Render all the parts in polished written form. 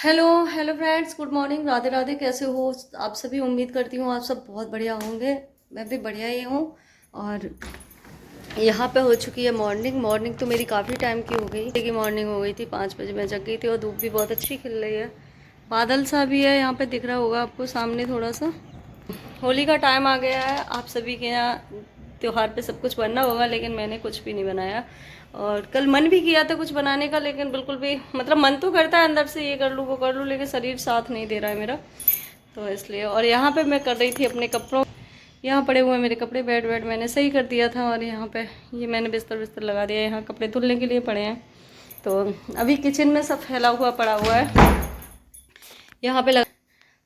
Hello hello friends, good morning, Radhe Radhe. कैसे हो आप सभी? उम्मीद करती हूँ आप सब बहुत बढ़िया होंगे। मैं भी बढ़िया ही हूँ। और यहाँ पे हो चुकी है मॉर्निंग। मॉर्निंग तो मेरी काफ़ी टाइम की हो गई कि मॉर्निंग हो गई थी, 5 बजे मैं जग गई थी। और धूप भी बहुत अच्छी खिल रही है, बादल सा भी है, यहाँ पे दिख रहा होगा आपको सामने थोड़ा सा। होली का टाइम आ गया है, आप सभी के यहाँ त्योहार पे सब कुछ बनना होगा, लेकिन मैंने कुछ भी नहीं बनाया। और कल मन भी किया था कुछ बनाने का, लेकिन बिल्कुल भी मतलब मन तो करता है अंदर से ये कर लूँ वो कर लूँ, लेकिन शरीर साथ नहीं दे रहा है मेरा, तो इसलिए। और यहाँ पे मैं कर रही थी अपने कपड़ों, यहाँ पड़े हुए मेरे कपड़े, बेड वेड मैंने सही कर दिया था। और यहाँ पे ये मैंने बिस्तर बिस्तर लगा दिया, यहाँ कपड़े धुलने के लिए पड़े हैं। तो अभी किचन में सब फैला हुआ पड़ा हुआ है यहाँ पे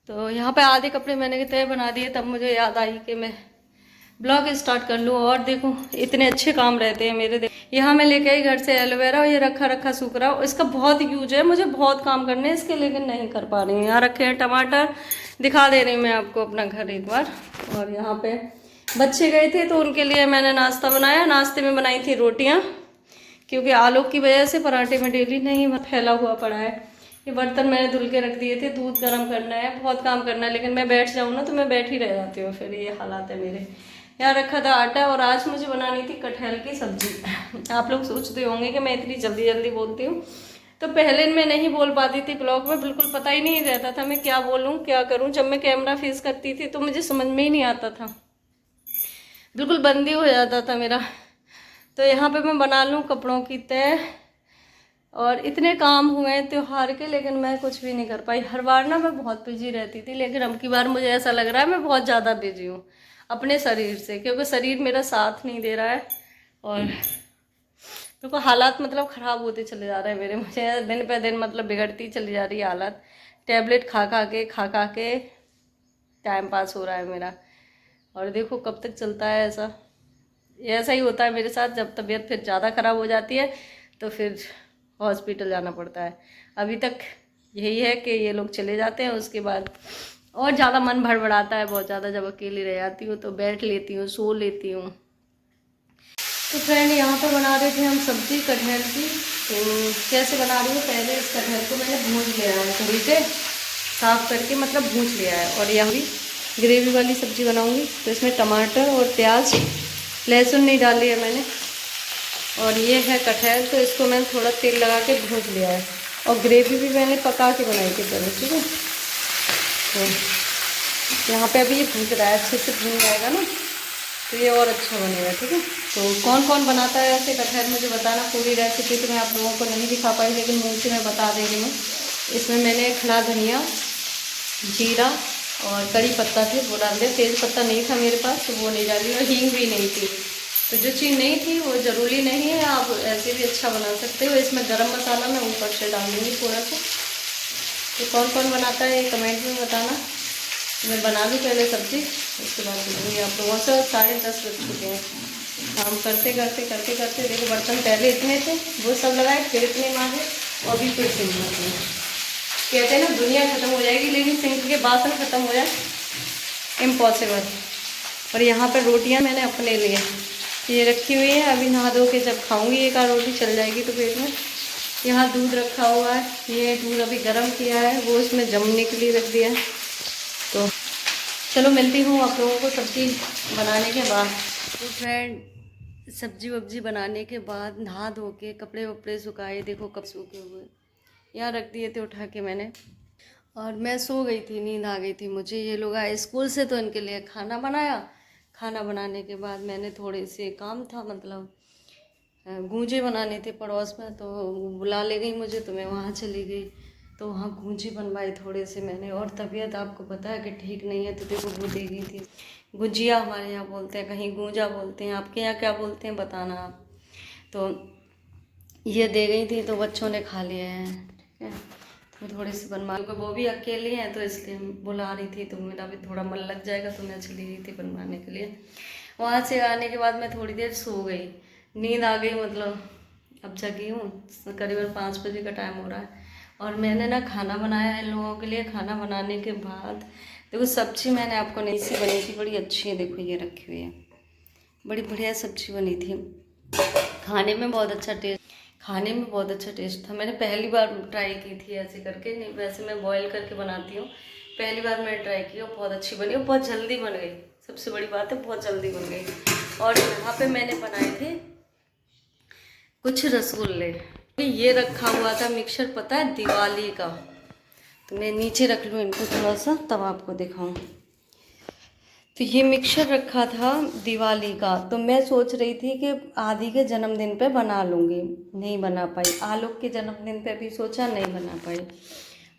तो यहाँ पे आधे कपड़े मैंने तय बना दिए, तब मुझे याद आई कि मैं ब्लॉग स्टार्ट कर लूँ। और देखो इतने अच्छे काम रहते हैं मेरे। यहाँ मैं लेके आई घर से एलोवेरा, और ये रखा रखा सूख रहा है। इसका बहुत यूज है, मुझे बहुत काम करने हैं इसके, लेकिन नहीं कर पा रही हूँ। यहाँ रखे हैं टमाटर, दिखा दे रही हूँ मैं आपको अपना घर एक बार। और यहाँ पे बच्चे गए थे तो उनके लिए मैंने नाश्ता बनाया। नाश्ते में बनाई थी रोटियाँ, क्योंकि आलू की वजह से पराठे में डेली नहीं फैला हुआ पड़ा है। ये बर्तन मैंने धुल के रख दिए थे, दूध गर्म करना है, बहुत काम करना है, लेकिन मैं बैठ जाऊँ ना तो मैं बैठ ही रह जाती हूँ, फिर ये हालात है मेरे। यहाँ रखा था आटा, और आज मुझे बनानी थी कटहल की सब्जी। आप लोग सोचते होंगे कि मैं इतनी जल्दी जल्दी बोलती हूँ, तो पहले मैं नहीं बोल पाती थी ब्लॉग में, बिल्कुल पता ही नहीं रहता था मैं क्या बोलूँ क्या करूँ। जब मैं कैमरा फेस करती थी तो मुझे समझ में ही नहीं आता था, बिल्कुल बंदी हो जाता था मेरा। तो यहाँ पे मैं बना लूँ कपड़ों की तय। और इतने काम हुए हैं त्योहार के, लेकिन मैं कुछ भी नहीं कर पाई। हर बार ना मैं बहुत बिजी रहती थी, लेकिन अब की बार मुझे ऐसा लग रहा है मैं बहुत ज़्यादा बिजी हूँ अपने शरीर से, क्योंकि शरीर मेरा साथ नहीं दे रहा है। और तो हालात मतलब ख़राब होते चले जा रहे हैं मेरे, मुझे दिन पे दिन मतलब बिगड़ती चली जा रही है हालत। टैबलेट खा खा के टाइम पास हो रहा है मेरा। और देखो कब तक चलता है ऐसा। ऐसा ही होता है मेरे साथ, जब तबीयत फिर ज़्यादा ख़राब हो जाती है तो फिर हॉस्पिटल जाना पड़ता है। अभी तक यही है कि ये लोग चले जाते हैं, उसके बाद और ज़्यादा मन भड़बड़ाता है बहुत ज़्यादा। जब अकेली रह जाती हूँ तो बैठ लेती हूँ, सो लेती हूँ। तो फ्रेंड यहाँ पर बना रहे थे हम सब्ज़ी कटहल की। तो कैसे बना रही हूँ, पहले इस कटहल को मैंने भून लिया है थोड़ी से, साफ़ करके मतलब भून लिया है। और यहाँ भी ग्रेवी वाली सब्ज़ी बनाऊँगी, तो इसमें टमाटर और प्याज, लहसुन नहीं डाली है मैंने। और ये है कटहल, तो इसको मैंने थोड़ा तेल लगा के भून लिया है। और ग्रेवी भी मैंने पका के बनाई थी पहले, ठीक है। तो यहाँ पे अभी ये भून रहा है, अच्छे से भून जाएगा ना तो ये और अच्छा बनेगा, ठीक है। तो कौन कौन बनाता है ऐसे कटहल मुझे बताना। पूरी रेसिपी तो मैं आप लोगों को नहीं दिखा पाई, लेकिन मुँह से मैं बता दे रही हूँ। इसमें मैंने खड़ा धनिया, जीरा और कड़ी पत्ता थे वो डाल दिया। तेज पत्ता नहीं था मेरे पास तो वो नहीं डाली, और हींग भी नहीं थी। तो जो चीज़ नहीं थी वो ज़रूरी नहीं है, आप ऐसे भी अच्छा बना सकते हो। इसमें गरम मसाला मैं ऊपर से डाल दूँगी थोड़ा सा। तो कौन कौन बनाता है ये कमेंट में बताना। तो मैं बना लूँ पहले सब्ज़ी, उसके बाद मिलूँगी आप लोगों से। 10:30 बज चुके हैं, काम करते करते करते करते। देखो बर्तन पहले इतने थे, वो सब लगाए, फिर इतने मांगे, और अभी फिर सिंक मांगे। कहते हैं ना दुनिया ख़त्म हो जाएगी, लेकिन सिंक के बासन ख़त्म हो जाए इम्पॉसिबल। और यहाँ पर रोटियाँ मैंने अपने लिए ये रखी हुई है, अभी नहा धो के जब खाऊंगी एक आध रोटी चल जाएगी तो पेट में। यहाँ दूध रखा हुआ है, ये दूध अभी गर्म किया है, वो इसमें जमने के लिए रख दिया है। तो चलो मिलती हूँ आप लोगों को सब्ज़ी बनाने के बाद। तो फ्रेंड सब्जी वब्जी बनाने के बाद नहा धो के कपड़े वपड़े सुखाए, देखो कब सूखे हुए यहाँ रख दिए थे उठा के मैंने। और मैं सो गई थी, नींद आ गई थी मुझे। ये लोग आए स्कूल से तो इनके लिए खाना बनाया। खाना बनाने के बाद मैंने थोड़े से काम था, मतलब गूंजे बनाने थे पड़ोस में, तो बुला ले गई मुझे, तो मैं वहाँ चली गई। तो वहाँ गूंजे बनवाए थोड़े से मैंने। और तबीयत आपको पता है कि ठीक नहीं है, तो देखो वो दे गई थी गुजिया, हमारे यहाँ बोलते हैं, कहीं गूंजा बोलते हैं, आपके यहाँ क्या बोलते हैं बताना आप। तो ये दे गई थी, तो बच्चों ने खा लिए हैं, ठीक है। तो थोड़ी सी बनवा, क्योंकि वो भी अकेली हैं तो इसलिए बुला रही थी, तो मेरा भी थोड़ा मन लग जाएगा, तो मैं चली गई थी बनवाने के लिए। वहाँ से आने के बाद मैं थोड़ी देर सो गई, नींद आ गई, मतलब अब जगी हूँ, करीबन 5 बजे का टाइम हो रहा है। और मैंने ना खाना बनाया है इन लोगों के लिए। खाना बनाने के बाद देखो सब्ज़ी मैंने आपको नहीं सी बनी थी, बड़ी अच्छी है, देखो ये रखी हुई है, बड़ी बढ़िया सब्ज़ी बनी थी, खाने में बहुत अच्छा टेस्ट। खाने में बहुत अच्छा टेस्ट था। मैंने पहली बार ट्राई की थी ऐसे करके, नहीं वैसे मैं बॉयल करके बनाती हूँ, पहली बार मैंने ट्राई की और बहुत अच्छी बनी और बहुत जल्दी बन गई। सबसे बड़ी बात है बहुत जल्दी बन गई। और यहाँ पे मैंने बनाए थे कुछ रसगुल्ले। ये रखा हुआ था मिक्सर, पता है दिवाली का, तो मैं नीचे रख लूँ इनको थोड़ा सा तब आपको दिखाऊँ। तो ये मिक्सर रखा था दिवाली का, तो मैं सोच रही थी कि आदि के जन्मदिन पे बना लूँगी, नहीं बना पाई। आलोक के जन्मदिन पे भी सोचा, नहीं बना पाई।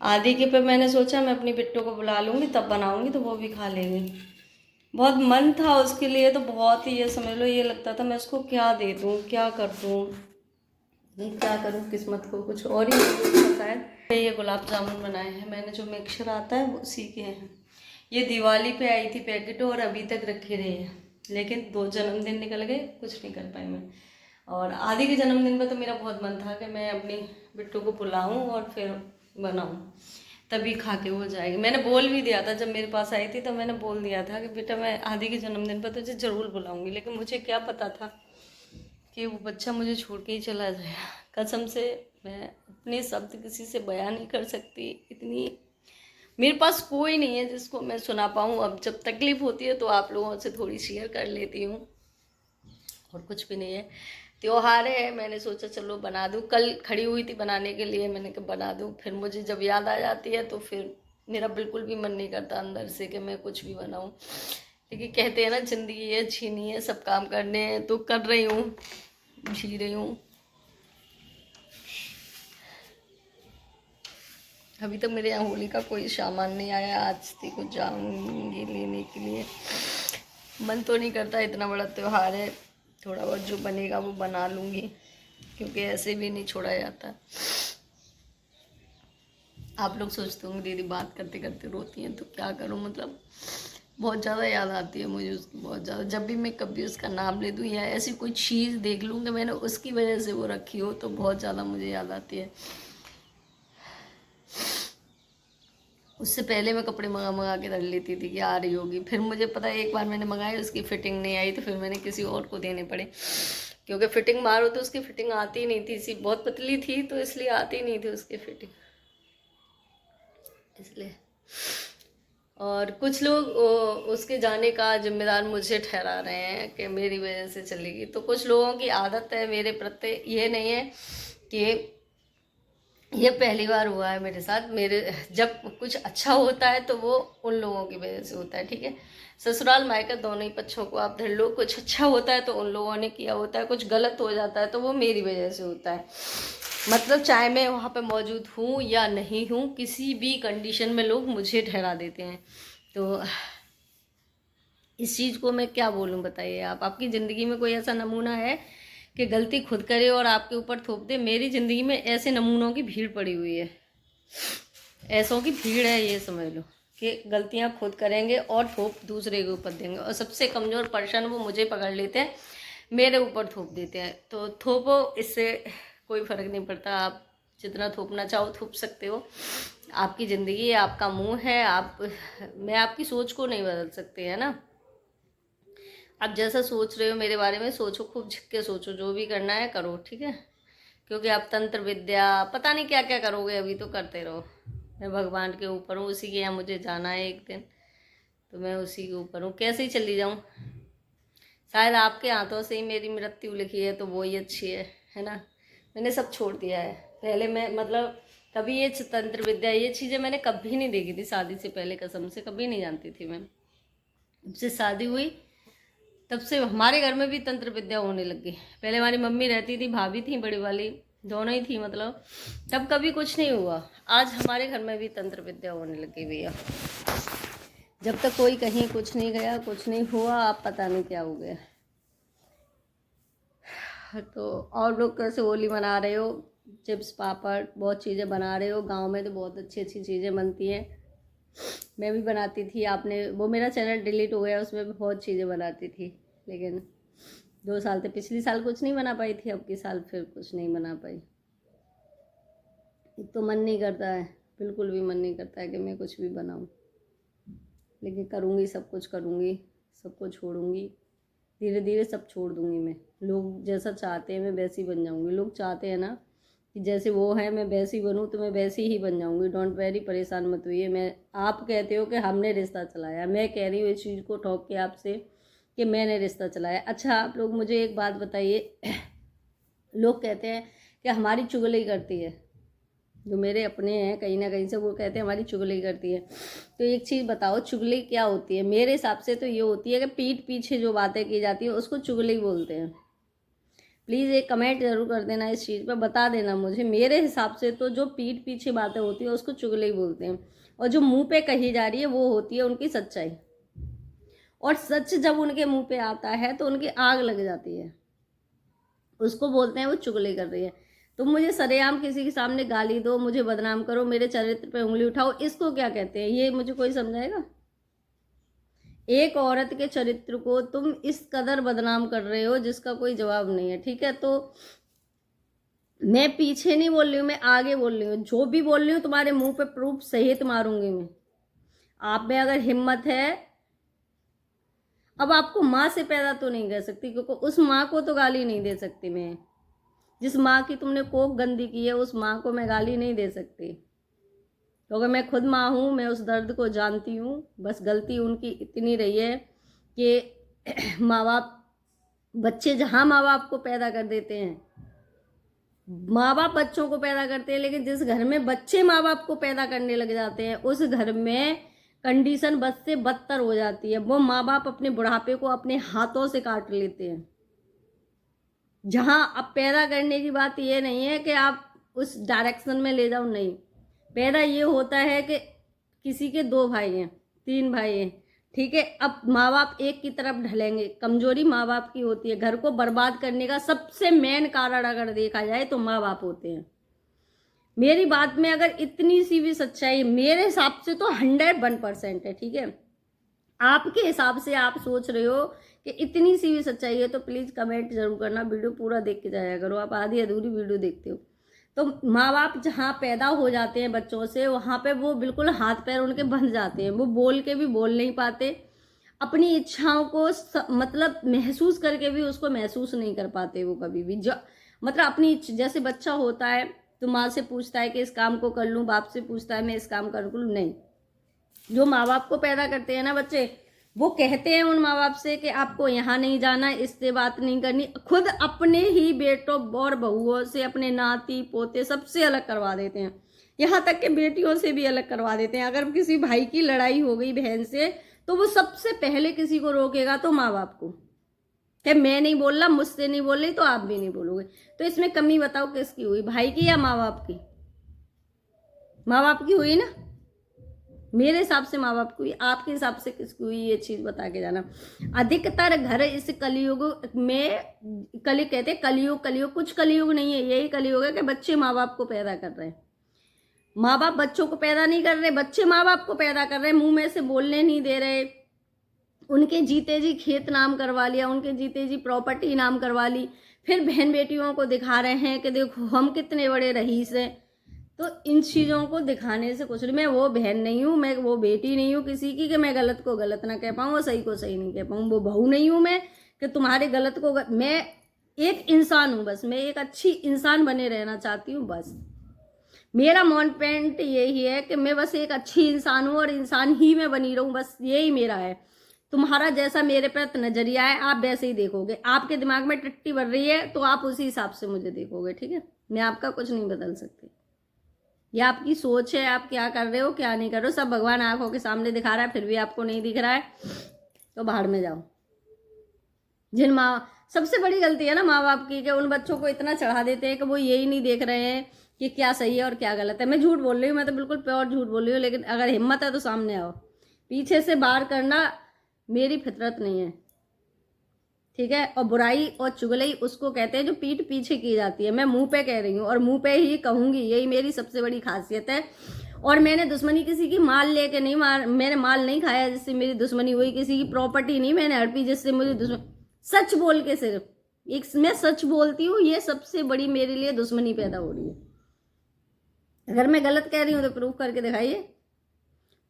आदि के पे मैंने सोचा मैं अपनी बिट्टू को बुला लूँगी तब बनाऊँगी तो वो भी खा लेंगी। बहुत मन था उसके लिए, तो बहुत ही ये समझ लो, ये लगता था मैं उसको क्या दे दूँ, क्या कर दूँ, नहीं क्या करूँ, किस्मत को कुछ और ही पता है। ये गुलाब जामुन बनाए हैं मैंने, जो मिक्सर आता है वो उसी के हैं। ये दिवाली पे आई थी पैकेट और अभी तक रखी रही है, लेकिन 2 जन्मदिन निकल गए, कुछ नहीं कर पाई मैं। और आदि के जन्मदिन पर तो मेरा बहुत मन था कि मैं अपनी बिट्टू को बुलाऊं और फिर बनाऊं, तभी खा के वो जाएगी। मैंने बोल भी दिया था, जब मेरे पास आई थी तो मैंने बोल दिया था कि बेटा मैं आदि के जन्मदिन पर तुझे ज़रूर बुलाऊंगी, लेकिन मुझे क्या पता था कि वो बच्चा मुझे छोड़ के ही चला जाएगा। कसम से मैं अपने शब्द किसी से बयान नहीं कर सकती, इतनी मेरे पास कोई नहीं है जिसको मैं सुना पाऊँ। अब जब तकलीफ़ होती है तो आप लोगों से थोड़ी शेयर कर लेती हूँ, और कुछ भी नहीं है। त्योहार है, मैंने सोचा चलो बना दूँ, कल खड़ी हुई थी बनाने के लिए, मैंने कहा बना दूँ, फिर मुझे जब याद आ जाती है तो फिर मेरा बिल्कुल भी मन नहीं करता अंदर से कि मैं कुछ भी बनाऊँ। लेकिन कहते हैं ना ज़िंदगी है, छीनी है, सब काम करने हैं तो कर रही हूँ, जी रही हूँ। अभी तक मेरे यहाँ होली का कोई सामान नहीं आया, आज तक कुछ जाऊँगी लेने के लिए। मन तो नहीं करता, इतना बड़ा त्यौहार है, थोड़ा बहुत जो बनेगा वो बना लूँगी, क्योंकि ऐसे भी नहीं छोड़ा जाता। आप लोग सोचते होंगे दीदी बात करते करते रोती हैं, तो क्या करूँ, मतलब बहुत ज़्यादा याद आती है मुझे उसकी, बहुत ज़्यादा। जब भी मैं कभी उसका नाम ले दूँ या ऐसी कोई चीज़ देख लूँ कि मैंने उसकी वजह से वो रखी हो, तो बहुत ज़्यादा मुझे याद आती है। उससे पहले मैं कपड़े मंगा के रख लेती थी कि आ रही होगी, फिर मुझे पता है एक बार मैंने मंगाई, उसकी फ़िटिंग नहीं आई, तो फिर मैंने किसी और को देने पड़े, क्योंकि फ़िटिंग मारो तो उसकी फ़िटिंग आती नहीं थी, सी बहुत पतली थी तो इसलिए आती नहीं थी उसकी फ़िटिंग, इसलिए। और कुछ लोग उसके जाने का जिम्मेदार मुझे ठहरा रहे हैं कि मेरी वजह से चलेगी, तो कुछ लोगों की आदत है मेरे प्रति, ये नहीं है कि ये पहली बार हुआ है मेरे साथ। मेरे जब कुछ अच्छा होता है तो वो उन लोगों की वजह से होता है, ठीक है। ससुराल मायका दोनों ही पक्षों को आप धर लो, कुछ अच्छा होता है तो उन लोगों ने किया होता है, कुछ गलत हो जाता है तो वो मेरी वजह से होता है। मतलब चाहे मैं वहाँ पे मौजूद हूँ या नहीं हूँ, किसी भी कंडीशन में लोग मुझे ठहरा देते हैं। तो इस चीज़ को मैं क्या बोलूँ बताइए आप। आपकी ज़िंदगी में कोई ऐसा नमूना है कि गलती खुद करे और आपके ऊपर थोप दे? मेरी ज़िंदगी में ऐसे नमूनों की भीड़ पड़ी हुई है, ऐसों की भीड़ है, ये समझ लो कि गलतियां खुद करेंगे और थोप दूसरे के ऊपर देंगे, और सबसे कमज़ोर पर्सन वो मुझे पकड़ लेते हैं, मेरे ऊपर थोप देते हैं। तो थोपो, इससे कोई फ़र्क नहीं पड़ता, आप जितना थोपना चाहो थोप सकते हो, आपकी ज़िंदगी है, आपका मुँह है, आप मैं आपकी सोच को नहीं बदल सकते, है ना। आप जैसा सोच रहे हो मेरे बारे में सोचो, खूब झिक के सोचो, जो भी करना है करो, ठीक है। क्योंकि आप तंत्र विद्या पता नहीं क्या क्या करोगे, अभी तो करते रहो। मैं भगवान के ऊपर हूँ, उसी के यहाँ मुझे जाना है एक दिन, तो मैं उसी के ऊपर हूँ, कैसे ही चली जाऊँ। शायद आपके हाथों से ही मेरी मृत्यु लिखी है तो वो ही अच्छी है ना। मैंने सब छोड़ दिया है। पहले मैं मतलब कभी ये तंत्र विद्या ये चीज़ें मैंने कभी नहीं देखी थी, शादी से पहले कसम से कभी नहीं जानती थी मैं। जब से शादी हुई तब से हमारे घर में भी तंत्र विद्या होने लग गई। पहले हमारी मम्मी रहती थी, भाभी थी बड़ी वाली, दोनों ही थी मतलब, तब कभी कुछ नहीं हुआ। आज हमारे घर में भी तंत्र विद्या होने लगी भैया। जब तक कोई कहीं कुछ नहीं गया, कुछ नहीं हुआ, आप पता नहीं क्या हो गया। तो और लोग कैसे होली मना रहे हो? चिप्स पापड़ बहुत चीज़ें बना रहे हो, गांव में तो बहुत अच्छी अच्छी चीज़ें बनती हैं। मैं भी बनाती थी, आपने वो मेरा चैनल डिलीट हो गया, उसमें भी बहुत चीज़ें बनाती थी, लेकिन 2 साल से पिछली साल कुछ नहीं बना पाई थी, अब की साल फिर कुछ नहीं बना पाई। एक तो मन नहीं करता है, बिल्कुल भी मन नहीं करता है कि मैं कुछ भी बनाऊं, लेकिन करूँगी, सब कुछ करूँगी, सबको छोड़ूंगी, धीरे धीरे सब छोड़ दूंगी मैं। लोग जैसा चाहते हैं मैं वैसी बन जाऊंगी। लोग चाहते हैं ना कि जैसे वो है मैं वैसी बनूं, तो मैं वैसी ही बन जाऊंगी। डोंट वेरी, परेशान मत होइए। मैं, आप कहते हो कि हमने रिश्ता चलाया, मैं कह रही हूँ इस चीज़ को ठोक के आपसे कि मैंने रिश्ता चलाया। अच्छा, आप लोग मुझे एक बात बताइए, लोग कहते हैं कि हमारी चुगली करती है, जो मेरे अपने हैं कहीं ना कहीं से, वो कहते हैं हमारी चुगली करती है। तो एक चीज़ बताओ, चुगली क्या होती है? मेरे हिसाब से तो ये होती है कि पीठ पीछे जो बातें की जाती है उसको चुगली बोलते हैं। प्लीज़ एक कमेंट जरूर कर देना इस चीज़ पर, बता देना मुझे। मेरे हिसाब से तो जो पीठ पीछे बातें होती है उसको चुगली बोलते हैं, और जो मुंह पे कही जा रही है वो होती है उनकी सच्चाई। और सच जब उनके मुंह पे आता है तो उनकी आग लग जाती है, उसको बोलते हैं वो चुगली कर रही है। तुम मुझे सरेआम किसी के सामने गाली दो, मुझे बदनाम करो, मेरे चरित्र पे उंगली उठाओ, इसको क्या कहते हैं? ये मुझे कोई समझाएगा? एक औरत के चरित्र को तुम इस कदर बदनाम कर रहे हो जिसका कोई जवाब नहीं है। ठीक है, तो मैं पीछे नहीं बोल रही हूँ, मैं आगे बोल रही हूँ। जो भी बोल रही हूँ तुम्हारे मुंह पे प्रूफ सहित मारूंगी मैं। आप में अगर हिम्मत है, अब आपको माँ से पैदा तो नहीं कर सकती, क्योंकि उस माँ को तो गाली नहीं दे सकती मैं। जिस माँ की तुमने कोख गंदी की है उस माँ को मैं गाली नहीं दे सकती, क्योंकि मैं खुद माँ हूँ, मैं उस दर्द को जानती हूँ। बस गलती उनकी इतनी रही है कि माँ बाप, बच्चे जहाँ माँ बाप को पैदा कर देते हैं, माँ बाप बच्चों को पैदा करते हैं, लेकिन जिस घर में बच्चे माँ बाप को पैदा करने लग जाते हैं उस घर में कंडीशन बद से बदतर हो जाती है। वो माँ बाप अपने बुढ़ापे को अपने हाथों से काट लेते हैं। जहां अब पैदा करने की बात ये नहीं है कि आप उस डायरेक्शन में ले जाओ, नहीं। पैदा ये होता है कि किसी के 2 भाई हैं, 3 भाई हैं, ठीक है, अब माँ बाप एक की तरफ ढलेंगे, कमजोरी माँ बाप की होती है। घर को बर्बाद करने का सबसे मेन कारण अगर देखा जाए तो माँ बाप होते हैं। मेरी बात में अगर इतनी सी भी सच्चाई, मेरे हिसाब से तो 101% है, ठीक है। आपके हिसाब से आप सोच रहे हो कि इतनी सी भी सच्चाई है तो प्लीज़ कमेंट जरूर करना। वीडियो पूरा देख के जाया करो, आप आधी अधूरी वीडियो देखते हो। तो माँ बाप जहाँ पैदा हो जाते हैं बच्चों से, वहाँ पे वो बिल्कुल हाथ पैर उनके बंध जाते हैं। वो बोल के भी बोल नहीं पाते, अपनी इच्छाओं को मतलब महसूस करके भी उसको महसूस नहीं कर पाते वो कभी भी। जो मतलब अपनी जैसे बच्चा होता है तो माँ से पूछता है कि इस काम को कर लूँ, बाप से पूछता है मैं इस काम कर लूँ, नहीं। जो माँ बाप को पैदा करते हैं ना बच्चे, वो कहते हैं उन माँ बाप से कि आपको यहाँ नहीं जाना, इससे बात नहीं करनी। खुद अपने ही बेटों और बहुओं से, अपने नाती पोते सबसे अलग करवा देते हैं, यहाँ तक कि बेटियों से भी अलग करवा देते हैं। अगर किसी भाई की लड़ाई हो गई बहन से तो वो सबसे पहले किसी को रोकेगा तो माँ बाप को, कि मैं नहीं बोल रहा, मुझसे नहीं बोल रही तो आप भी नहीं बोलोगे। तो इसमें कमी बताओ किसकी हुई, भाई की या माँ बाप की? माँ बाप की हुई ना। मेरे हिसाब से माँ बाप को हुई, आपके हिसाब से किसकी हुई, ये चीज बता के जाना। अधिकतर घर इस कलयुग में, कली कहते कलयुग, कलयुग कुछ कलयुग नहीं है, यही कलयुग है कि बच्चे माँ बाप को पैदा कर रहे हैं। माँ बाप बच्चों को पैदा नहीं कर रहे, बच्चे माँ बाप को पैदा कर रहे हैं। मुंह में से बोलने नहीं दे रहे, उनके जीते जी खेत नाम करवा लिया, उनके जीते जी प्रॉपर्टी नाम करवा ली, फिर बहन बेटियों को दिखा रहे हैं कि देखो हम कितने बड़े रईस हैं। तो इन चीज़ों को दिखाने से कुछ नहीं। मैं वो बहन नहीं हूँ, मैं वो बेटी नहीं हूँ किसी की कि मैं गलत को गलत ना कह पाऊँ और सही को सही नहीं कह पाऊँ। वो बहू नहीं हूँ मैं कि तुम्हारे गलत को मैं एक इंसान हूँ, बस मैं एक अच्छी इंसान बने रहना चाहती हूँ। बस मेरा मेन पॉइंट यही है कि मैं बस एक अच्छी इंसान हूँ और इंसान ही मैं बनी रहूँ, बस यही मेरा है। तुम्हारा जैसा मेरे पर नजरिया है आप वैसे ही देखोगे। आपके दिमाग में टट्टी बढ़ रही है तो आप उसी हिसाब से मुझे देखोगे, ठीक है। मैं आपका कुछ नहीं बदल सकती, ये आपकी सोच है। आप क्या कर रहे हो क्या नहीं कर रहे हो सब भगवान आंखों के सामने दिखा रहा है, फिर भी आपको नहीं दिख रहा है तो बाहर में जाओ। जिन माँ, सबसे बड़ी गलती है ना माँ बाप की कि उन बच्चों को इतना चढ़ा देते हैं कि वो यही नहीं देख रहे हैं कि क्या सही है और क्या गलत है। मैं झूठ बोल रही हूँ, मैं तो बिल्कुल प्योर झूठ बोल रही हूँ, लेकिन अगर हिम्मत है तो सामने आओ। पीछे से बाहर करना मेरी फितरत नहीं है, ठीक है। और बुराई और चुगली उसको कहते हैं जो पीठ पीछे की जाती है। मैं मुंह पे कह रही हूँ और मुंह पे ही कहूंगी, यही मेरी सबसे बड़ी खासियत है। और मैंने दुश्मनी किसी की माल लेके नहीं मैंने माल नहीं खाया जिससे मेरी दुश्मनी हुई, किसी की प्रॉपर्टी नहीं मैंने हड़पी जिससे मुझे दुश्मनी। सच बोल के सिर्फ एक मैं सच बोलती हूँ, ये सबसे बड़ी मेरे लिए दुश्मनी पैदा हो रही है। अगर मैं गलत कह रही हूँ तो प्रूफ करके दिखाइए।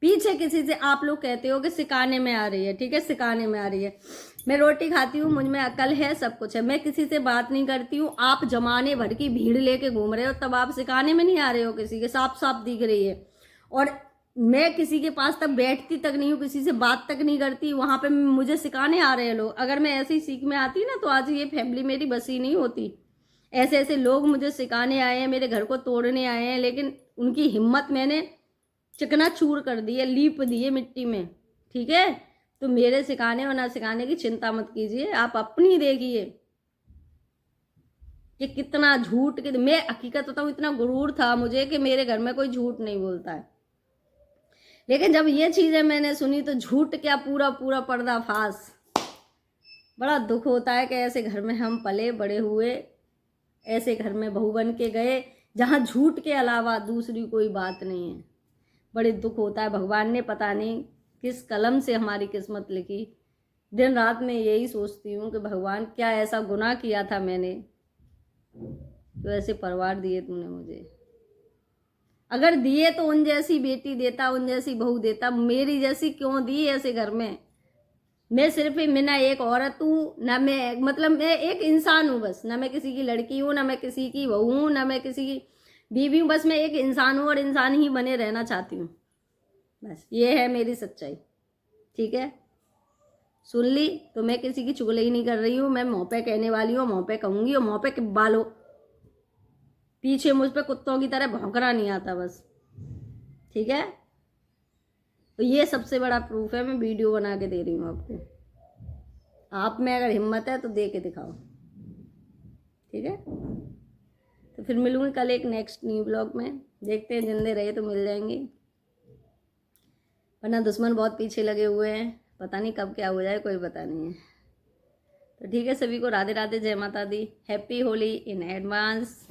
पीछे किसी से आप लोग कहते हो कि सिखाने में आ रही है, ठीक है, सिखाने में आ रही है। मैं रोटी खाती हूँ, मुझ में अकल है, सब कुछ है, मैं किसी से बात नहीं करती हूँ। आप जमाने भर की भीड़ लेके घूम रहे हो, तब आप सिखाने में नहीं आ रहे हो किसी के, साफ साफ दिख रही है। और मैं किसी के पास तक बैठती तक नहीं हूँ, किसी से बात तक नहीं करती, वहां पे मुझे सिखाने आ रहे हैं लोग। अगर मैं ऐसी सीख में आती ना तो आज ये फैमिली मेरी बसी नहीं होती। ऐसे ऐसे लोग मुझे सिखाने आए हैं, मेरे घर को तोड़ने आए हैं, लेकिन उनकी हिम्मत मैंने चकनाचूर कर दी है, लीप दी है मिट्टी में। ठीक है, तो मेरे सिखाने और ना सिखाने की चिंता मत कीजिए, आप अपनी देखिए कि कितना झूठ के। मैं हकीकत बताऊं, इतना गुरूर था मुझे कि मेरे घर में कोई झूठ नहीं बोलता है, लेकिन जब ये चीजें मैंने सुनी तो झूठ क्या, पूरा पूरा पर्दाफाश। बड़ा दुख होता है कि ऐसे घर में हम पले बड़े हुए, ऐसे घर में बहू बन के गए जहाँ झूठ के अलावा दूसरी कोई बात नहीं है। बड़े दुख होता है, भगवान ने पता नहीं किस कलम से हमारी किस्मत लिखी। दिन रात में यही सोचती हूँ कि भगवान क्या ऐसा गुनाह किया था मैंने, तो ऐसे परिवार दिए तूने मुझे। अगर दिए तो उन जैसी बेटी देता, उन जैसी बहू देता, मेरी जैसी क्यों दी ऐसे घर में। मैं सिर्फ मैं ना एक औरत हूँ, ना मैं मतलब मैं एक इंसान हूँ बस, ना मैं किसी की लड़की हूँ, ना मैं किसी की बहू हूँ, ना मैं किसी की बीवी हूँ, बस मैं एक इंसान हूँ और इंसान ही बने रहना चाहती हूँ। बस ये है मेरी सच्चाई। ठीक है, सुन ली तो मैं किसी की चुगली नहीं कर रही हूँ, मैं मुँह पे कहने वाली हूँ, मुँह पे कहूँगी और मुँह पे बालो, पीछे मुझ पे कुत्तों की तरह भौंकना नहीं आता बस। ठीक है, तो ये सबसे बड़ा प्रूफ है, मैं वीडियो बना के दे रही हूँ आपको। आप में अगर हिम्मत है तो दे के दिखाओ। ठीक है, तो फिर मिलूंगी कल एक नेक्स्ट न्यू ब्लॉग में, देखते हैं जिंदे रहे तो मिल जाएंगे, वरना दुश्मन बहुत पीछे लगे हुए हैं, पता नहीं कब क्या हो जाए, कोई पता नहीं है। तो ठीक है, सभी को राधे राधे, जय माता दी, हैप्पी होली इन एडवांस।